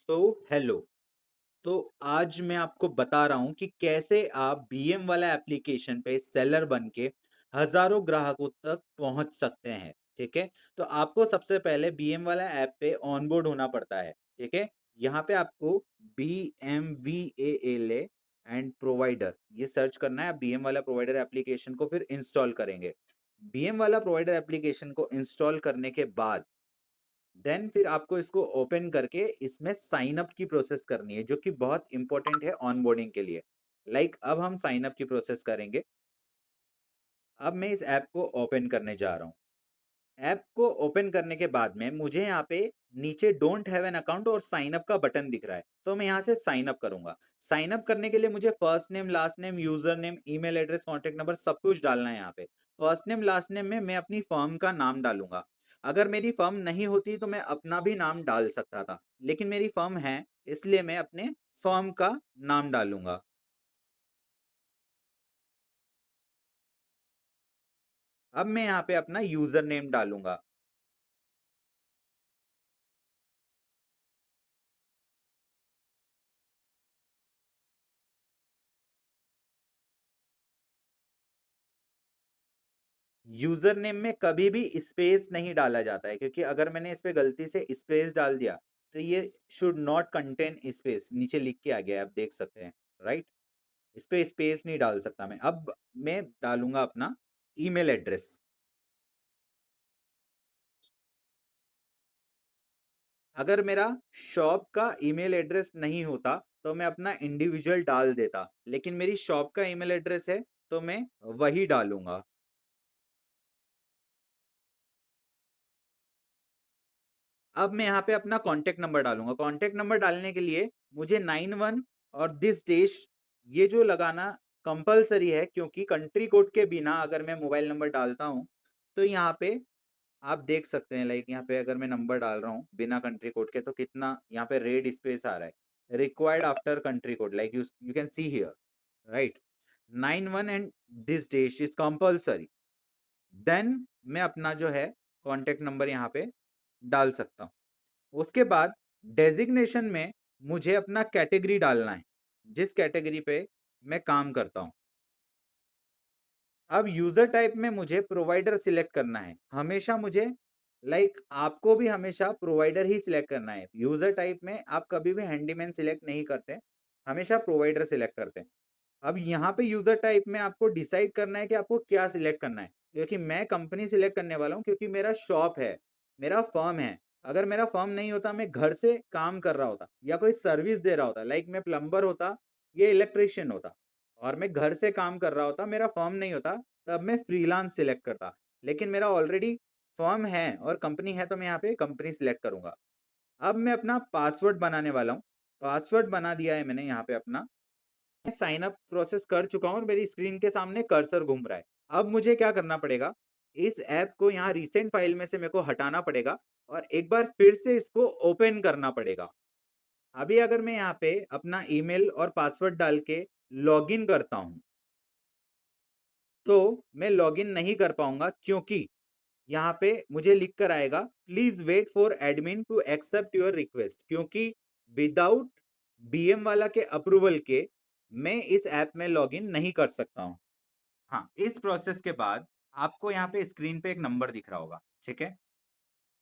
So hello. तो आज मैं आपको बता रहा हूँ कि कैसे आप बीएम वाला एप्लीकेशन पे सेलर बन के हज़ारों ग्राहकों तक पहुँच सकते हैं, ठीक है? तो आपको सबसे पहले बीएम वाला ऐप पे ऑनबोर्ड होना पड़ता है, ठीक है? यहाँ पे आपको बीएमवीएएलए एंड प्रोवाइडर ये सर्च करना है। आप बीएम वाला प्रोवाइडर एप्लीकेशन को फिर इंस्टॉल करेंगे। बीएम वाला प्रोवाइडर एप्लीकेशन को इंस्टॉल करने के बाद देन फिर आपको इसको ओपन करके इसमें साइन अप की प्रोसेस करनी है, जो कि बहुत इंपॉर्टेंट है ऑनबोर्डिंग के लिए। अब हम साइन अप की प्रोसेस करेंगे। अब मैं इस ऐप को ओपन करने जा रहा हूँ। ऐप को ओपन करने के बाद में मुझे यहाँ पे नीचे डोंट हैव एन अकाउंट और साइन अप का बटन दिख रहा है, तो मैं यहाँ से साइन अप करूंगा। साइन अप करने के लिए मुझे first name, last name, user name, email address, contact number सब कुछ डालना है यहाँ पे। फर्स्ट नेम, लास्ट नेम में मैं अपनी फर्म का नाम डालूंगा। अगर मेरी फर्म नहीं होती तो मैं अपना भी नाम डाल सकता था, लेकिन मेरी फर्म है इसलिए मैं अपने फर्म का नाम डालूंगा। अब मैं यहाँ पे अपना यूजर नेम डालूंगा। यूजर नेम में कभी भी स्पेस नहीं डाला जाता है, क्योंकि अगर मैंने इस पे गलती से स्पेस डाल दिया तो ये शुड नॉट कंटेन स्पेस नीचे लिख के आ गया है, आप देख सकते हैं। राइट, इस पे स्पेस नहीं डाल सकता मैं। अब मैं डालूंगा अपना ईमेल एड्रेस। अगर मेरा शॉप का ईमेल एड्रेस नहीं होता तो मैं अपना इंडिविजुअल डाल देता, लेकिन मेरी शॉप का ईमेल एड्रेस है तो मैं वही डालूंगा। अब मैं यहाँ पे अपना कॉन्टैक्ट नंबर डालूँगा। कॉन्टैक्ट नंबर डालने के लिए मुझे 91 और दिस देश ये जो लगाना कंपल्सरी है, क्योंकि कंट्री कोड के बिना अगर मैं मोबाइल नंबर डालता हूँ, तो यहाँ पे आप देख सकते हैं। यहाँ पे अगर मैं नंबर डाल रहा हूँ बिना कंट्री कोड के तो कितना यहाँ पे रेड स्पेस आ रहा है। Required after country code, like you you can see here, right? 91 and this देश इज़ कंपल्सरी। देन मैं अपना जो है कॉन्टैक्ट नंबर यहाँ पे डाल सकता हूँ। उसके बाद डेजिग्नेशन में मुझे अपना कैटेगरी डालना है, जिस कैटेगरी पे मैं काम करता हूँ। अब यूजर टाइप में मुझे प्रोवाइडर सिलेक्ट करना है। हमेशा मुझे आपको भी हमेशा प्रोवाइडर ही सिलेक्ट करना है। यूजर टाइप में आप कभी भी हैंडीमैन सिलेक्ट नहीं करते, हमेशा प्रोवाइडर सिलेक्ट करते हैं। अब यहाँ पे यूजर टाइप में आपको डिसाइड करना है कि आपको क्या सिलेक्ट करना है। क्योंकि मैं कंपनी सिलेक्ट करने वाला हूँ, क्योंकि मेरा शॉप है, मेरा फर्म है। अगर मेरा फर्म नहीं होता, मैं घर से काम कर रहा होता या कोई सर्विस दे रहा होता, मैं प्लम्बर होता या इलेक्ट्रिशियन होता और मैं घर से काम कर रहा होता, मेरा फर्म नहीं होता, तब मैं फ्रीलांस सिलेक्ट करता। लेकिन मेरा ऑलरेडी फर्म है और कंपनी है, तो मैं यहाँ पे कंपनी सिलेक्ट करूंगा। अब मैं अपना पासवर्ड बनाने वाला हूँ। पासवर्ड बना दिया है मैंने यहाँ पे अपना। मैं साइन अप प्रोसेस कर चुका हूँ और मेरी स्क्रीन के सामने कर्सर घूम रहा है। अब मुझे क्या करना पड़ेगा, इस ऐप को यहाँ रिसेंट फाइल में से मेरे को हटाना पड़ेगा और एक बार फिर से इसको ओपन करना पड़ेगा। अभी अगर मैं यहाँ पे अपना ईमेल और पासवर्ड डाल के लॉगिन करता हूँ, तो मैं लॉगिन नहीं कर पाऊंगा, क्योंकि यहाँ पे मुझे लिख कर आएगा please wait for admin to accept your request, क्योंकि विदाउट बीएम वाला के अप्रूवल के मैं इस ऐप में लॉगिन नहीं कर सकता हूँ। हाँ, इस प्रोसेस के बाद आपको यहाँ पे स्क्रीन पे एक नंबर दिख रहा होगा, ठीक है?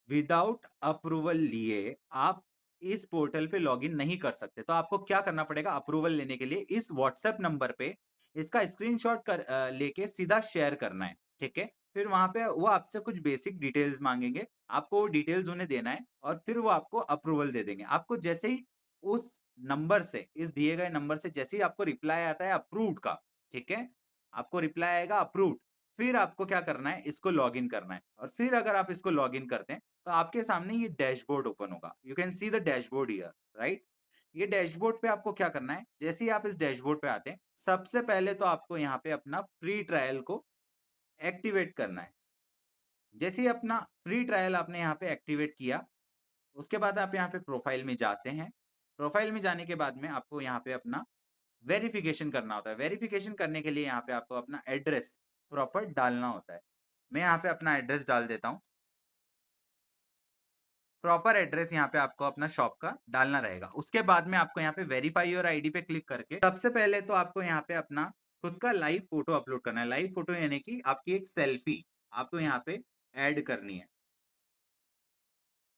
विदाउट अप्रूवल लिए आप इस पोर्टल पे लॉगिन नहीं कर सकते। तो आपको क्या करना पड़ेगा, अप्रूवल लेने के लिए इस व्हाट्सएप नंबर पे इसका स्क्रीनशॉट लेके सीधा शेयर करना है, ठीक है? फिर वहां पे वो आपसे कुछ बेसिक डिटेल्स मांगेंगे, आपको वो डिटेल्स उन्हें देना है और फिर वो आपको अप्रूवल दे देंगे। आपको जैसे ही उस नंबर से, इस दिए गए नंबर से जैसे ही आपको रिप्लाई आता है अप्रूव्ड का, ठीक है, आपको रिप्लाई आएगा अप्रूव्ड, फिर आपको क्या करना है, इसको लॉगिन करना है। और फिर अगर आप इसको लॉगिन करते हैं तो आपके सामने ये डैशबोर्ड ओपन होगा। You can see the dashboard here, right? ये डैशबोर्ड पे आपको क्या करना है, जैसे ही आप इस डैशबोर्ड पे आते हैं, सबसे पहले तो आपको यहाँ पे अपना फ्री ट्रायल को एक्टिवेट करना है। जैसे ही अपना फ्री ट्रायल आपने यहाँ पे एक्टिवेट किया, उसके बाद आप यहाँ पे प्रोफाइल में जाते हैं। प्रोफाइल में जाने के बाद में आपको यहाँ पे अपना वेरिफिकेशन करना होता है। वेरिफिकेशन करने के लिए यहाँ पे आपको अपना एड्रेस प्रॉपर डालना होता है। मैं यहाँ पे अपना एड्रेस डाल देता हूँ। प्रॉपर एड्रेस यहाँ पे आपको अपना शॉप का डालना रहेगा। उसके बाद में आपको यहाँ पे वेरीफाई योर आईडी पे क्लिक करके सबसे पहले तो आपको यहाँ पे अपना खुद का लाइव फोटो अपलोड करना है। लाइव फोटो यानी कि आपकी एक सेल्फी आपको यहाँ पे ऐड करनी है।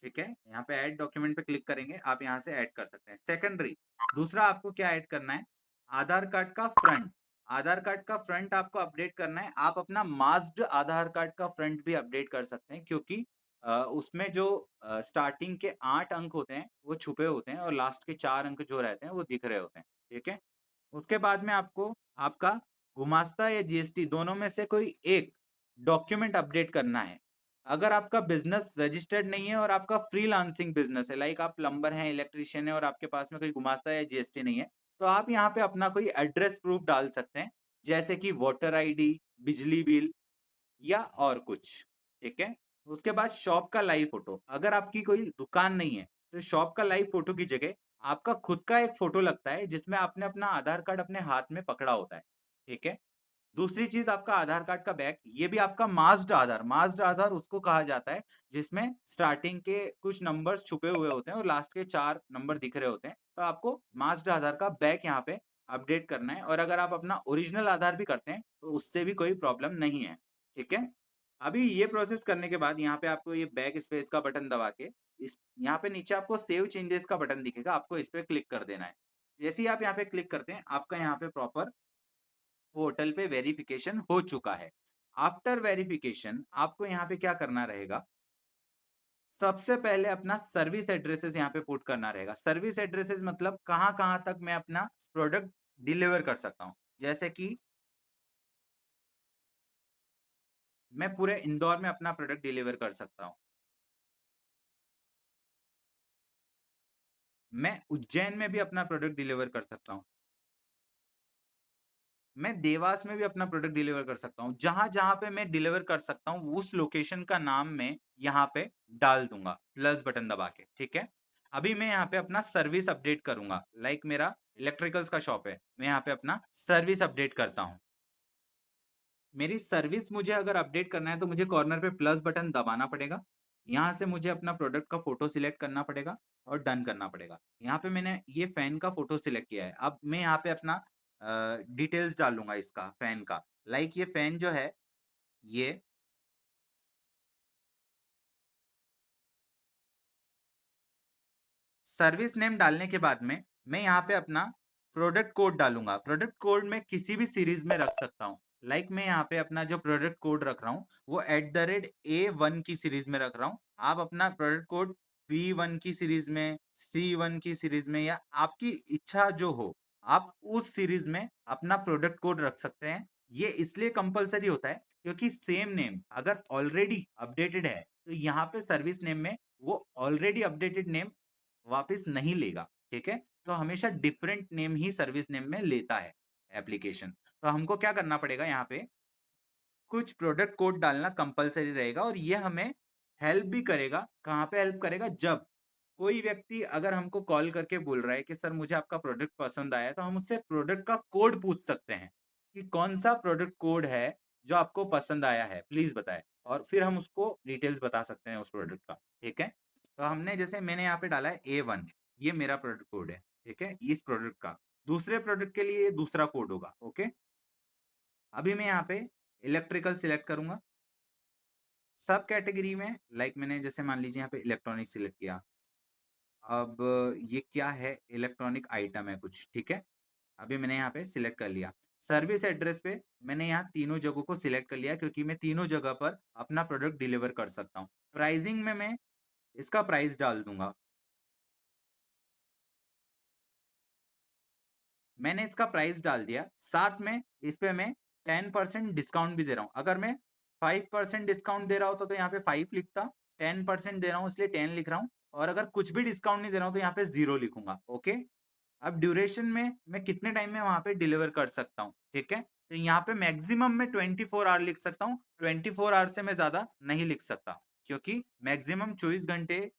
ठीक है, यहाँ पे ऐड डॉक्यूमेंट पे क्लिक करेंगे, आप यहाँ से ऐड कर सकते हैं। सेकेंडरी दूसरा आपको क्या ऐड करना है, आधार कार्ड का फ्रंट। आधार कार्ड का फ्रंट आपको अपडेट करना है। आप अपना मास्क्ड आधार कार्ड का फ्रंट भी अपडेट कर सकते हैं, क्योंकि उसमें जो स्टार्टिंग के 8 अंक होते हैं वो छुपे होते हैं और लास्ट के 4 अंक जो रहते हैं वो दिख रहे होते हैं। ठीक है, उसके बाद में आपको आपका गुमास्ता या जीएसटी दोनों में से कोई एक डॉक्यूमेंट अपडेट करना है। अगर आपका बिजनेस रजिस्टर्ड नहीं है और आपका फ्रीलांसिंग बिजनेस है, लाइक आप प्लम्बर हैं, इलेक्ट्रिशियन है और आपके पास में कोई गुमास्ता या जीएसटी नहीं है, तो आप यहाँ पे अपना कोई एड्रेस प्रूफ डाल सकते हैं, जैसे कि वोटर आईडी, बिजली बिल या और कुछ। ठीक है, उसके बाद शॉप का लाइव फोटो। अगर आपकी कोई दुकान नहीं है तो शॉप का लाइव फोटो की जगह आपका खुद का एक फोटो लगता है, जिसमें आपने अपना आधार कार्ड अपने हाथ में पकड़ा होता है। ठीक है, दूसरी चीज आपका आधार कार्ड का बैक, ये भी आपका मास्क्ड आधार उसको कहा जाता है जिसमें स्टार्टिंग के कुछ नंबर्स छुपे हुए होते हैं और लास्ट के 4 नंबर दिख रहे होते हैं। तो आपको मास्क्ड आधार का बैक यहाँ पे अपडेट करना है, और अगर आप अपना ओरिजिनल आधार भी करते हैं तो उससे भी कोई प्रॉब्लम नहीं है। ठीक है, अभी ये प्रोसेस करने के बाद यहाँ पे आपको ये बैक स्पेस का बटन दबा के इस यहाँ पे नीचे आपको सेव चेंजेस का बटन दिखेगा, आपको इस पे क्लिक कर देना है। जैसे ही आप यहाँ पे क्लिक करते हैं, आपका यहाँ पे प्रॉपर पोर्टल पे वेरिफिकेशन हो चुका है। आफ्टर वेरिफिकेशन आपको यहाँ पे क्या करना रहेगा, सबसे पहले अपना सर्विस एड्रेसेस यहाँ पे पुट करना रहेगा। सर्विस एड्रेसेस मतलब कहाँ-कहाँ तक मैं अपना प्रोडक्ट डिलीवर कर सकता हूँ। जैसे कि मैं पूरे इंदौर में अपना प्रोडक्ट डिलीवर कर सकता हूँ। मैं उज्जैन में भी अपना प्रोडक्ट डिलीवर कर सकता हूँ। मैं देवास में भी अपना प्रोडक्ट डिलीवर कर सकता हूँ। जहाँ-जहाँ पे मैं डिलीवर कर सकता हूँ, उस लोकेशन का नाम मैं यहाँ पे डाल दूँगा, प्लस बटन दबा के, ठीक है? अभी मैं यहाँ पे अपना सर्विस अपडेट करूँगा, लाइक मेरा इलेक्ट्रिकल्स का शॉप है, मैं यहाँ पे अपना सर्विस अपडेट करता हूँ। मेरी सर्विस मुझे अगर अपडेट करना है तो मुझे कॉर्नर पे प्लस बटन दबाना पड़ेगा। यहाँ से मुझे अपना प्रोडक्ट का फ़ोटो सिलेक्ट करना पड़ेगा और डन करना पड़ेगा। यहाँ पे मैंने ये फ़ैन का फ़ोटो सिलेक्ट किया है। अब मैं यहाँ पे अपना डिटेल्स डालूँगा इसका फ़ैन का। लाइक ये फ़ैन जो है, ये सर्विस नेम डालने के बाद में मैं यहाँ पे अपना प्रोडक्ट कोड डालूँगा। प्रोडक्ट कोड मैं किसी भी सीरीज़ में रख सकता हूँ। लाइक मैं यहाँ पे अपना जो प्रोडक्ट कोड रख रहा हूँ, वो @A1 की सीरीज़ में रख रहा हूँ। आप अपना प्रोडक्ट कोड P1 की सीरीज़ में, C1 की सीरीज़ में या आपकी इच्छा जो हो, आप उस सीरीज़ में अपना प्रोडक्ट कोड रख सकते हैं। ये इसलिए कंपल्सरी होता है क्योंकि सेम नेम अगर ऑलरेडी अपडेटेड है, तो यहाँ पे सर्विस नेम में वो ऑलरेडी अपडेटेड नेम वापस नहीं लेगा, ठीक है? तो हमेशा डिफरेंट नेम ही सर्विस नेम में लेता है एप्लीकेशन। तो हमको क्या करना पड़ेगा यहाँ पे, कुछ प्रोडक्ट कोड डालना कंपल्सरी रहेगा और ये हमें हेल्प भी करेगा। कहाँ पे हेल्प करेगा? जब कोई व्यक्ति अगर हमको कॉल करके बोल रहा है कि सर मुझे आपका प्रोडक्ट पसंद आया है, तो हम उससे प्रोडक्ट का कोड पूछ सकते हैं कि कौन-सा प्रोडक्ट कोड है जो आपको पसंद आया है, प्लीज़ बताएँ। और फिर हम उसको डिटेल्स बता सकते हैं उस प्रोडक्ट का, ठीक है? तो हमने जैसे मैंने यहाँ पे डाला है A1, ये मेरा प्रोडक्ट कोड है, ठीक है? इस प्रोडक्ट का। दूसरे प्रोडक्ट के लिए दूसरा कोड होगा, ओके? अभी मैं यहाँ पे इलेक्ट्रिकल सिलेक्ट करूँगा। सब कैटेगरी में लाइक मैंने जैसे मान लीजिए यहाँ पे इलेक्ट्रॉनिक सिलेक्ट किया। अब ये क्या है? इलेक्ट्रॉनिक आइटम है कुछ, ठीक है? अभी मैंने यहाँ पे सिलेक्ट कर लिया। सर्विस एड्रेस पे मैंने यहाँ तीनों जगहों को सिलेक्ट कर लिया क्योंकि मैं तीनों जगह पर अपना प्रोडक्ट डिलीवर कर सकता हूँ। प्राइसिंग में मैं इसका प्राइस डाल दूँगा। मैंने इसका प्राइस डाल दिया, साथ में इस पे मैं 10% डिस्काउंट भी दे रहा हूँ। अगर मैं 5% डिस्काउंट दे रहा होता तो यहाँ पे 5 लिखता, 10% दे रहा हूँ इसलिए 10 लिख रहा हूँ और अगर कुछ भी डिस्काउंट नहीं दे रहा हूँ तो यहाँ पे 0 लिखूँगा, ओके? अब ड्यूरेशन में मैं कितने टाइम में वहाँ पे डिलीवर कर सकता हूँ, ठीक है? तो यहाँ पे मैक्सिमम मैं 24 आवर लिख सकता हूँ, 24 आवर से मैं ज़्यादा नहीं लिख सकता, क्योंकि मैक्सिमम 24 घंटे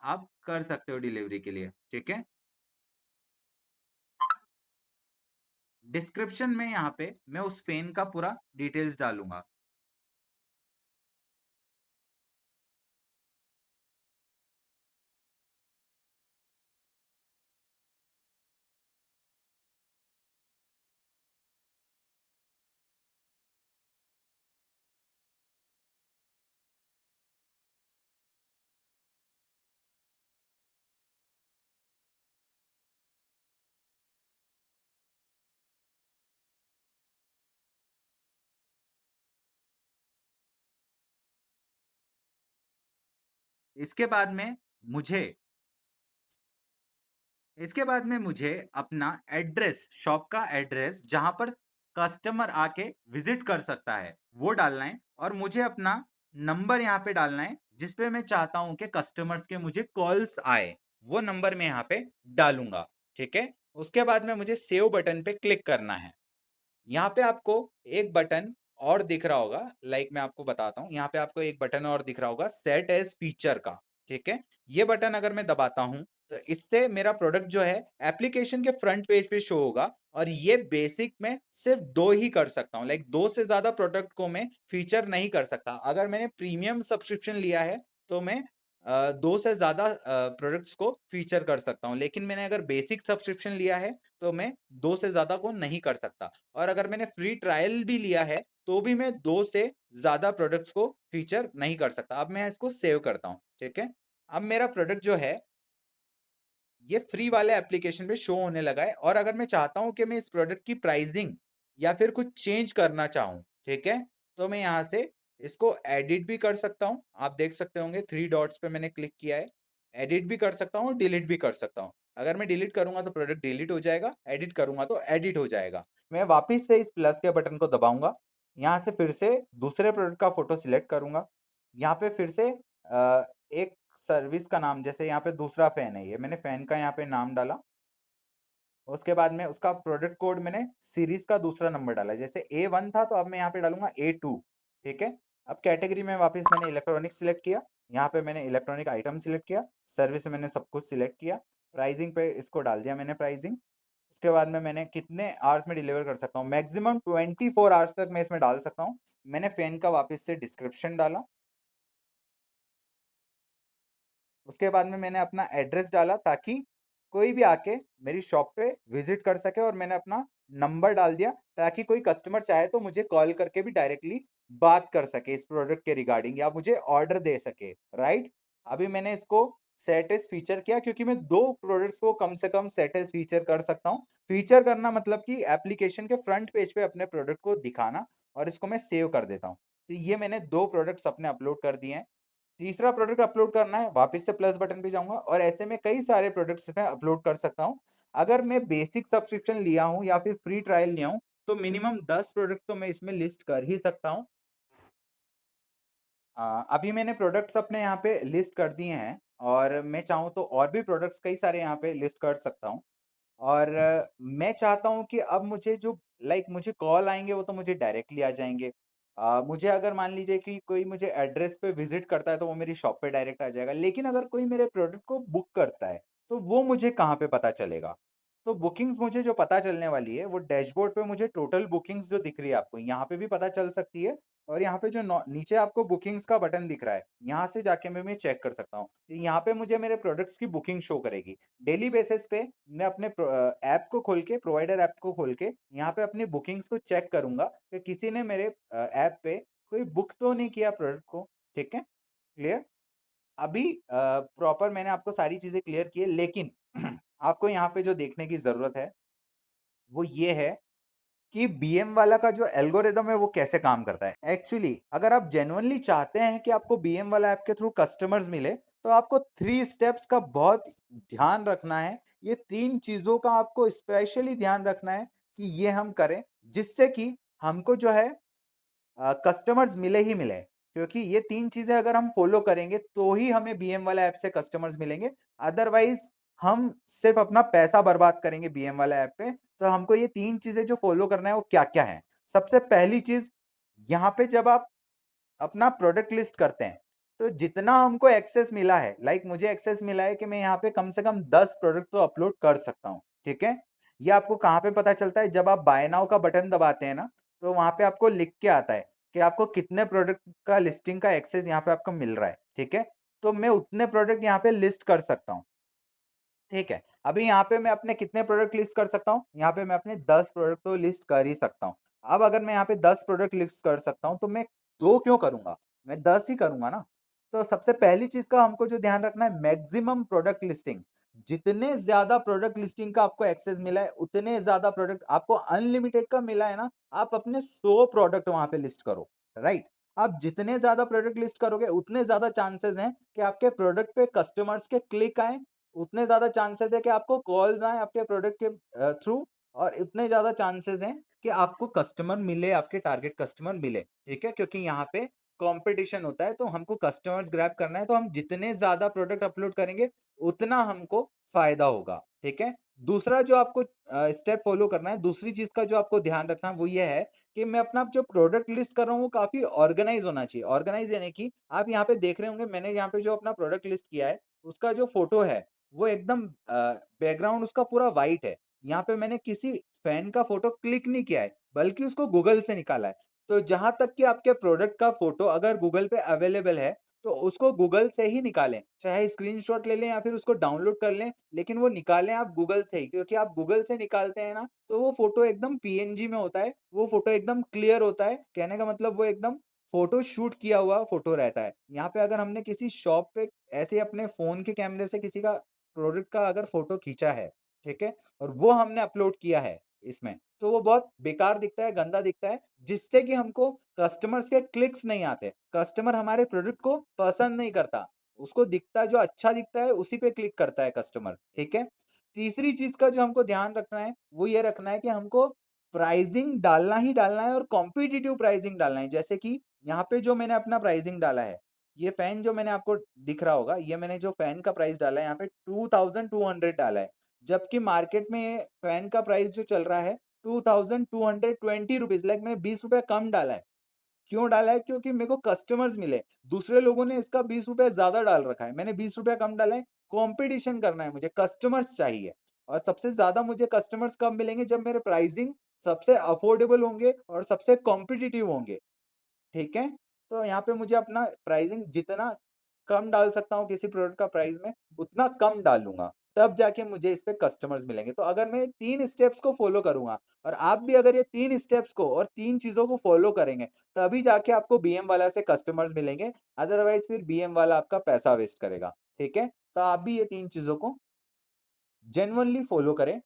आप कर सकते हो डिलीवरी के लिए, ठीक है? डिस्क्रिप्शन में यहाँ पे मैं उस फ़ैन का पूरा डिटेल्स डालूँगा। इसके बाद में मुझे इसके बाद में मुझे अपना एड्रेस, शॉप का एड्रेस जहां पर कस्टमर आके विजिट कर सकता है वो डालना है, और मुझे अपना नंबर यहाँ पे डालना है जिस पे मैं चाहता हूं कि कस्टमर्स के मुझे कॉल्स आए, वो नंबर मैं यहाँ पे डालूंगा। ठीक है, उसके बाद में मुझे सेव बटन पे क्लिक करना है। यहाँ पे आपको एक बटन और दिख रहा होगा, लाइक मैं आपको बताता हूँ, यहाँ पे आपको एक बटन और दिख रहा होगा सेट एज फीचर का। ठीक है, ये बटन अगर मैं दबाता हूँ तो इससे मेरा प्रोडक्ट जो है एप्लीकेशन के फ्रंट पेज पे शो होगा, और ये बेसिक में सिर्फ 2 ही कर सकता हूँ, लाइक 2 से ज्यादा प्रोडक्ट को मैं फीचर नहीं कर सकता। अगर मैंने प्रीमियम सब्सक्रिप्शन लिया है तो मैं 2 से ज्यादा प्रोडक्ट्स को फीचर कर सकता हूँ, लेकिन मैंने अगर बेसिक सब्सक्रिप्शन लिया है तो मैं 2 से ज्यादा को नहीं कर सकता। और अगर मैंने फ्री ट्रायल भी लिया है तो भी मैं 2 से ज्यादा प्रोडक्ट्स को फीचर नहीं कर सकता। अब मैं इसको सेव करता हूँ। ठीक है, अब मेरा प्रोडक्ट जो है ये फ्री वाले एप्लीकेशन पे शो होने लगा है, और अगर मैं चाहता हूं कि मैं इस प्रोडक्ट की प्राइसिंग या फिर कुछ चेंज करना चाहूं, ठीक है, तो मैं यहां से इसको एडिट भी कर सकता हूं। आप देख सकते होंगे 3 डॉट्स पे मैंने क्लिक किया है। एडिट भी कर सकता हूं, डिलीट भी कर सकता हूं। अगर मैं डिलीट करूंगा तो प्रोडक्ट डिलीट हो जाएगा, एडिट करूंगा तो एडिट हो जाएगा। मैं वापस से इस प्लस के बटन को दबाऊंगा, यहाँ से फिर से दूसरे प्रोडक्ट का फोटो सिलेक्ट करूंगा, यहाँ पे फिर से एक सर्विस का नाम, जैसे यहाँ पे दूसरा फैन है, ये मैंने फैन का यहाँ पे नाम डाला। उसके बाद में उसका प्रोडक्ट कोड मैंने सीरीज का दूसरा नंबर डाला, जैसे A1 था तो अब मैं यहाँ पे डालूंगा A2। ठीक है, अब कैटेगरी में वापस मैंने इलेक्ट्रॉनिक सिलेक्ट किया, यहाँ पे मैंने इलेक्ट्रॉनिक आइटम सिलेक्ट किया, सर्विस में मैंने सब कुछ सिलेक्ट किया, प्राइसिंग पे इसको डाल दिया मैंने प्राइसिंग। उसके बाद में मैंने कितने आवर्स में डिलीवर कर सकता हूँ, मैक्सिमम 24 आवर्स तक मैं इसमें डाल सकता हूँ। मैंने फैन का वापस से डिस्क्रिप्शन डाला, उसके बाद में मैंने अपना एड्रेस डाला ताकि कोई भी आके मेरी शॉप पे विजिट कर सके, और मैंने अपना नंबर डाल दिया ताकि कोई कस्टमर चाहे तो मुझे कॉल करके भी डायरेक्टली बात कर सके इस प्रोडक्ट के रिगार्डिंग, या मुझे ऑर्डर दे सके। राइट, अभी मैंने इसको सेट एज फीचर किया क्योंकि मैं 2 प्रोडक्ट्स को कम से कम सेट एज फीचर कर सकता हूँ। फीचर करना मतलब कि एप्लीकेशन के फ्रंट पेज पे अपने प्रोडक्ट को दिखाना, और इसको मैं सेव कर देता हूँ। तो ये मैंने 2 प्रोडक्ट्स अपने अपलोड कर दिए हैं। तीसरा प्रोडक्ट अपलोड करना है, वापस से प्लस बटन पे जाऊंगा, और ऐसे में कई सारे प्रोडक्ट्स मैं अपलोड कर सकता हूं। अगर मैं बेसिक सब्सक्रिप्शन लिया हूं या फिर फ्री ट्रायल लिया हूं तो मिनिमम 10 प्रोडक्ट तो मैं इसमें लिस्ट कर ही सकता हूं। अभी मैंने प्रोडक्ट्स अपने यहाँ पे लिस्ट कर दिए हैं, और मैं चाहूँ तो और भी प्रोडक्ट्स कई सारे यहाँ पे लिस्ट कर सकता हूँ। और मैं चाहता हूँ कि अब मुझे जो, लाइक मुझे कॉल आएँगे वो तो मुझे डायरेक्टली आ जाएँगे। मुझे अगर मान लीजिए कि कोई मुझे एड्रेस पे विज़िट करता है तो वो मेरी शॉप पे डायरेक्ट आ जाएगा। लेकिन अगर कोई मेरे प्रोडक्ट को बुक करता है, तो वो मुझे कहाँ पे पता चलेगा? तो बुकिंग्स मुझे जो पता चलने वाली है वो डैशबोर्ड पे मुझे टोटल बुकिंग्स जो दिख रही है आपको, यहाँ पे भी पता चल सकती है, और यहाँ पे जो नीचे आपको बुकिंग्स का बटन दिख रहा है, यहाँ से जाके मैं चेक कर सकता हूँ। यहाँ पे मुझे मेरे प्रोडक्ट्स की बुकिंग शो करेगी। डेली बेसिस पे मैं अपने ऐप को खोल के, प्रोवाइडर ऐप को खोल के यहाँ पे अपनी बुकिंग्स को चेक करूंगा कि किसी ने मेरे ऐप पे कोई बुक तो नहीं किया प्रोडक्ट को। ठीक है, क्लियर। अभी प्रॉपर मैंने आपको सारी चीजें क्लियर की है, लेकिन आपको यहाँ पे जो देखने की जरूरत है वो ये है कि बीएम वाला का जो एल्गोरिदम है वो कैसे काम करता है। एक्चुअली अगर आप जेन्युइनली चाहते हैं कि आपको बीएम वाला ऐप के थ्रू कस्टमर्स मिले, तो आपको 3 स्टेप्स का बहुत ध्यान रखना है। ये 3 चीजों का आपको स्पेशली ध्यान रखना है कि ये हम करें, जिससे कि हमको जो है कस्टमर्स मिले ही मिले। क्योंकि ये 3 चीजें अगर हम फॉलो करेंगे तो ही हमें बीएम वाला ऐप से कस्टमर्स मिलेंगे। अदरवाइज हम सिर्फ अपना पैसा बर्बाद करेंगे बीएम वाला ऐप पे। तो हमको ये 3 चीजें जो फॉलो करना है वो क्या-क्या है? सबसे पहली चीज, यहाँ पे जब आप अपना प्रोडक्ट लिस्ट करते हैं, तो जितना हमको एक्सेस मिला है, लाइक मुझे एक्सेस मिला है कि मैं यहाँ पे कम से कम 10 प्रोडक्ट तो अपलोड कर सकता हूँ। ठीक है, ये आपको कहाँ पे पता चलता है? जब आप बाय नाउ का बटन दबाते हैं ना, तो वहां पे आपको लिख के आता है कि आपको कितने प्रोडक्ट का लिस्टिंग का एक्सेस यहाँ पे आपको मिल रहा है। ठीक है, तो मैं उतने प्रोडक्ट यहाँ पे लिस्ट कर सकता हूँ। ठीक है, अभी यहाँ पे मैं अपने कितने प्रोडक्ट लिस्ट कर सकता हूँ? यहाँ पे मैं अपने 10 प्रोडक्ट तो लिस्ट कर ही सकता हूँ। अब अगर मैं यहाँ पे 10 प्रोडक्ट लिस्ट कर सकता हूँ तो मैं 2 क्यों करूंगा? मैं 10 ही करूंगा ना। तो सबसे पहली चीज का हमको जो ध्यान रखना है, मैक्सिमम प्रोडक्ट लिस्टिंग। जितने ज्यादा प्रोडक्ट लिस्टिंग का आपको एक्सेस मिला है, उतने ज्यादा प्रोडक्ट आपको अनलिमिटेड का मिला है ना, आप अपने 100 प्रोडक्ट वहां पे लिस्ट करो। राइट, आप जितने ज़्यादा प्रोडक्ट लिस्ट करोगे, उतने ज़्यादा चांसेस हैं कि आपके प्रोडक्ट पे कस्टमर्स के क्लिक आएँ, उतने ज़्यादा चांसेस है कि आपको कॉल्स आएँ आपके प्रोडक्ट के थ्रू और इतने ज़्यादा चांसेस हैं कि आपको कस्टमर मिले, आपके टारगेट कस्टमर मिले, ठीक है? क्योंकि यहाँ पे कॉम्पिटिशन होता है, तो हमको कस्टमर्स ग्रैब करना है, तो हम जितने ज़्यादा प्रोडक्ट अपलोड करेंगे, उतना हमको फ़ायदा होगा, ठीक है? दूसरा जो आपको स्टेप फॉलो करना है, दूसरी चीज़ का जो आपको ध्यान रखना है, वो ये है कि मैं अपना जो प्रोडक्ट लिस्ट कर रहा हूँ, वो काफ़ी ऑर्गनाइज़ होना चाहिए। ऑर्गनाइज़ यानी कि आप यहाँ पे देख रहे होंगे, मैंने यहाँ पे जो अपना प्रोडक्ट लिस्ट किया है, उसका जो फ़ोटो है, वो एकदम बैकग्राउंड उसका पूरा व्हाइट है। यहाँ पे मैंने किसी फैन का फ़ोटो क्लिक नहीं किया है, बल्कि उसको गूगल से निकाला है। तो जहाँ तक कि आपके प्रोडक्ट का फ़ोटो अगर गूगल पे अवेलेबल है, तो उसको गूगल से ही निकालें। चाहे स्क्रीनशॉट ले लें या फिर उसको डाउनलोड कर लें, लेकिन वो निकालें आप गूगल से ही, क्योंकि आप गूगल से निकालते हैं ना, तो वो फ़ोटो एकदम पीएनजी में होता है, वो फ़ोटो एकदम क्लियर होता है। कहने का मतलब वो एकदम फ़ोटो शूट किया हुआ फ़ोटो रहता है। यहाँ पे अगर हमने किसी शॉप पे ऐसे अपने फ़ोन के कैमरे से किसी का प्रोडक्ट का अगर फ़ोटो खींचा है, ठीक है? और वो हमने अपलोड किया है इसमें, तो वो बहुत बेकार दिखता है, गंदा दिखता है, जिससे कि हमको कस्टमर्स के क्लिक्स नहीं आते। कस्टमर हमारे प्रोडक्ट को पसंद नहीं करता। उसको दिखता जो अच्छा दिखता है, उसी पे क्लिक करता है कस्टमर, ठीक है? तीसरी चीज़ का जो हमको ध्यान रखना है, वो ये रखना है कि हमको प्राइज़िंग डालना ही डालना है और कॉम्पिटिटिव प्राइज़िंग डालना है। जैसे कि यहाँ पे जो मैंने अपना प्राइज़िंग डाला है, ये फ़ैन जो मैंने आपको दिख रहा होगा, ये मैंने जो फ़ैन का प्राइस डाला है, यहाँ पे 2200 डाला है। जबकि मार्केट में फ़ैन का प्राइस जो चल रहा है, 2220 रुपीज़, लाइक मैंने ₹20 कम डाला है। क्यों डाला है? क्योंकि मेरे को कस्टमर्स मिले। दूसरे लोगों ने इसका ₹20 ज़्यादा डाल रखा है, मैंने ₹20 कम डाला है। कॉम्पिटिशन करना है मुझे, कस्टमर्स चाहिए और सबसे ज़्यादा मुझे कस्टमर्स कब मिलेंगे? जब मेरे प्राइसिंग सबसे अफोर्डेबल होंगे और सबसे कॉम्पिटिटिव होंगे, ठीक है? तो यहाँ पे मुझे अपना प्राइसिंग जितना कम डाल सकता हूँ किसी प्रोडक्ट का प्राइस में, उतना कम डालूँगा, तब जाके मुझे इस पे कस्टमर्स मिलेंगे। तो अगर मैं 3 स्टेप्स को फ़ॉलो करूँगा और आप भी अगर ये 3 स्टेप्स को और 3 चीज़ों को फ़ॉलो करेंगे, तभी जाके आपको बीएम वाला से कस्टमर्स मिलेंगे, अदरवाइज़ फिर बीएम वाला आपका पैसा वेस्ट करेगा, ठीक है? तो आप भी ये 3 चीज़ों को जेन्युइनली फ़ॉलो करें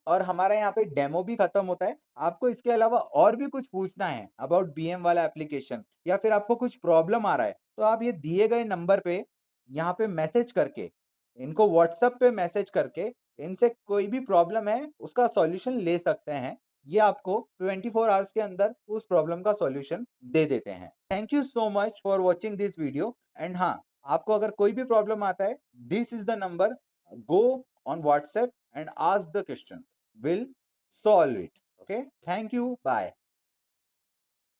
और हमारा यहाँ पे डेमो भी खत्म होता है। आपको इसके अलावा और भी कुछ पूछना है अबाउट बीएम वाला एप्लीकेशन या फिर आपको कुछ प्रॉब्लम आ रहा है, तो आप ये दिए गए नंबर पे यहाँ पे मैसेज करके, इनको व्हाट्सएप पे मैसेज करके इनसे कोई भी प्रॉब्लम है उसका सॉल्यूशन ले सकते हैं। ये आपको 24 आवर्स के अंदर उस प्रॉब्लम का सॉल्यूशन दे देते हैं। Thank you so much for watching this video and हाँ, आपको अगर कोई भी प्रॉब्लम आता है, this is the number, go on WhatsApp and ask the question. Will solve it. Okay. Thank you. Bye.